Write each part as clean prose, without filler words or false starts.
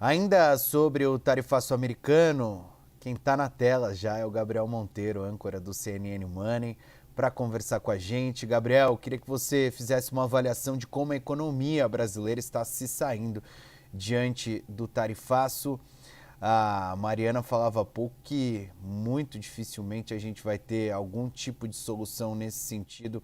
Ainda sobre o tarifaço americano, quem está na tela já é o Gabriel Monteiro, âncora do CNN Money, para conversar com a gente. Gabriel, queria que você fizesse uma avaliação de como a economia brasileira está se saindo diante do tarifaço. A Mariana falava há pouco que muito dificilmente a gente vai ter algum tipo de solução nesse sentido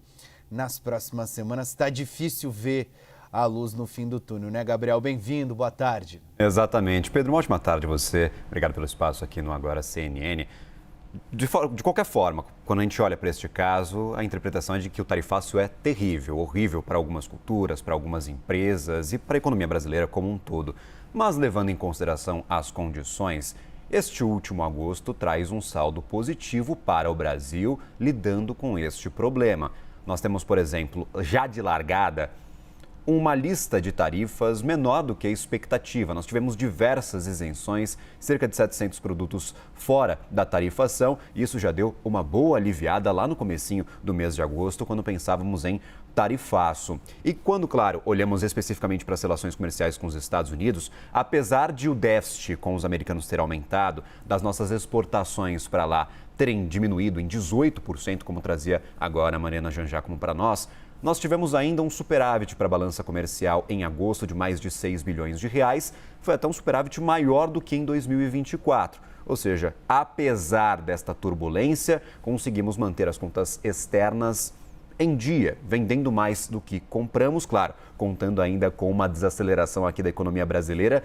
nas próximas semanas. Está difícil ver a luz no fim do túnel, né, Gabriel? Bem-vindo, boa tarde. Exatamente. Pedro, uma ótima tarde a você. Obrigado pelo espaço aqui no Agora CNN. De qualquer forma, quando a gente olha para este caso, a interpretação é de que o tarifaço é terrível, horrível para algumas culturas, para algumas empresas e para a economia brasileira como um todo. Mas levando em consideração as condições, este último agosto traz um saldo positivo para o Brasil lidando com este problema. Nós temos, por exemplo, já de largada, uma lista de tarifas menor do que a expectativa. Nós tivemos diversas isenções, cerca de 700 produtos fora da tarifação. E isso já deu uma boa aliviada lá no comecinho do mês de agosto, quando pensávamos em tarifaço. E quando, claro, olhamos especificamente para as relações comerciais com os Estados Unidos, apesar de o déficit com os americanos ter aumentado, das nossas exportações para lá terem diminuído em 18%, como trazia agora a Mariana Janjá como para nós tivemos ainda um superávit para a balança comercial em agosto de mais de 6 bilhões de reais. Foi até um superávit maior do que em 2024. Ou seja, apesar desta turbulência, conseguimos manter as contas externas em dia, vendendo mais do que compramos, claro, contando ainda com uma desaceleração aqui da economia brasileira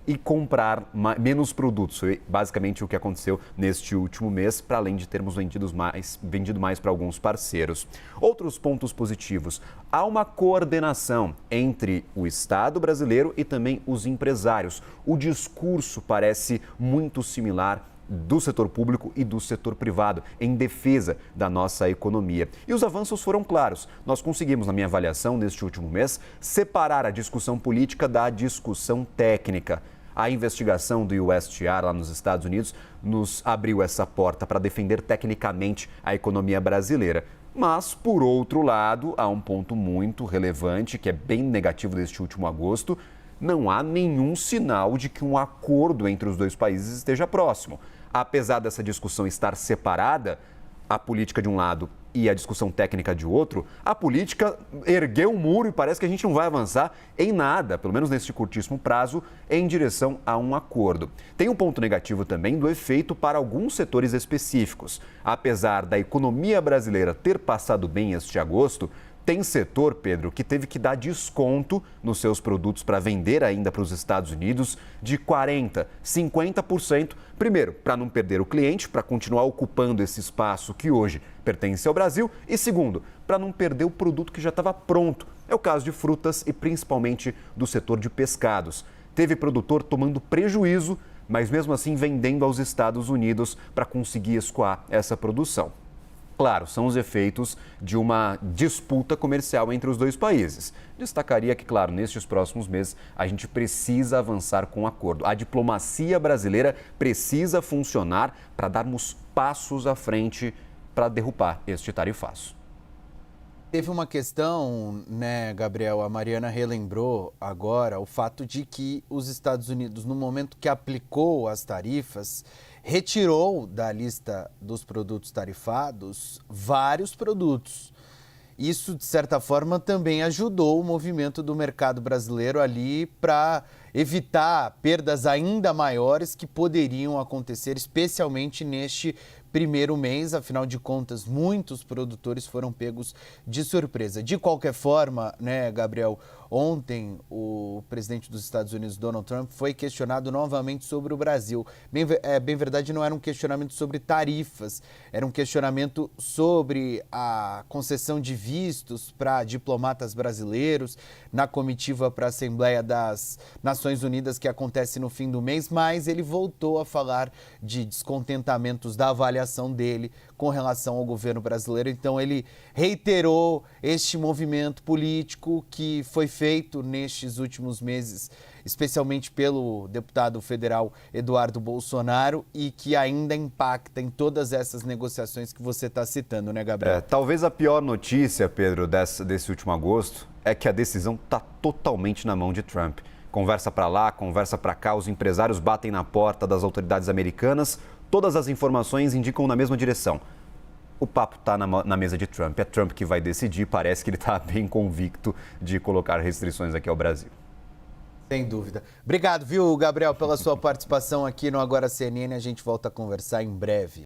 e comprar menos produtos. Foi basicamente o que aconteceu neste último mês, para além de termos vendido mais para alguns parceiros. Outros pontos positivos. Há uma coordenação entre o Estado brasileiro e também os empresários. O discurso parece muito similar do setor público e do setor privado em defesa da nossa economia. E os avanços foram claros. Nós conseguimos, na minha avaliação, neste último mês, separar a discussão política da discussão técnica. A investigação do USTR lá nos Estados Unidos nos abriu essa porta para defender tecnicamente a economia brasileira. Mas, por outro lado, há um ponto muito relevante, que é bem negativo deste último agosto. Não há nenhum sinal de que um acordo entre os dois países esteja próximo. Apesar dessa discussão estar separada, a política de um lado e a discussão técnica de outro, a política ergueu um muro e parece que a gente não vai avançar em nada, pelo menos neste curtíssimo prazo, em direção a um acordo. Tem um ponto negativo também do efeito para alguns setores específicos. Apesar da economia brasileira ter passado bem este agosto, tem setor, Pedro, que teve que dar desconto nos seus produtos para vender ainda para os Estados Unidos de 40%, 50%. Primeiro, para não perder o cliente, para continuar ocupando esse espaço que hoje pertence ao Brasil. E segundo, para não perder o produto que já estava pronto. É o caso de frutas e principalmente do setor de pescados. Teve produtor tomando prejuízo, mas mesmo assim vendendo aos Estados Unidos para conseguir escoar essa produção. Claro, são os efeitos de uma disputa comercial entre os dois países. Destacaria que, claro, nestes próximos meses a gente precisa avançar com um acordo. A diplomacia brasileira precisa funcionar para darmos passos à frente para derrubar este tarifaço. Teve uma questão, né, Gabriel? A Mariana relembrou agora o fato de que os Estados Unidos, no momento que aplicou as tarifas, retirou da lista dos produtos tarifados vários produtos. Isso, de certa forma, também ajudou o movimento do mercado brasileiro ali para evitar perdas ainda maiores que poderiam acontecer, especialmente neste primeiro mês. Afinal de contas, muitos produtores foram pegos de surpresa. De qualquer forma, né, Gabriel, ontem o presidente dos Estados Unidos, Donald Trump, foi questionado novamente sobre o Brasil. Bem verdade, não era um questionamento sobre tarifas, era um questionamento sobre a concessão de vistos para diplomatas brasileiros na comitiva para a Assembleia das Nações Unidas que acontece no fim do mês, mas ele voltou a falar de descontentamentos da avaliação dele com relação ao governo brasileiro. Então ele reiterou este movimento político que foi feito nestes últimos meses, especialmente pelo deputado federal Eduardo Bolsonaro, e que ainda impacta em todas essas negociações que você está citando, né, Gabriel? Talvez a pior notícia, Pedro, desse último agosto é que a decisão está totalmente na mão de Trump. Conversa para lá, conversa para cá, os empresários batem na porta das autoridades americanas, todas as informações indicam na mesma direção. O papo está na mesa de Trump, é Trump que vai decidir, parece que ele está bem convicto de colocar restrições aqui ao Brasil. Sem dúvida. Obrigado, viu, Gabriel, pela sua participação aqui no Agora CNN. A gente volta a conversar em breve.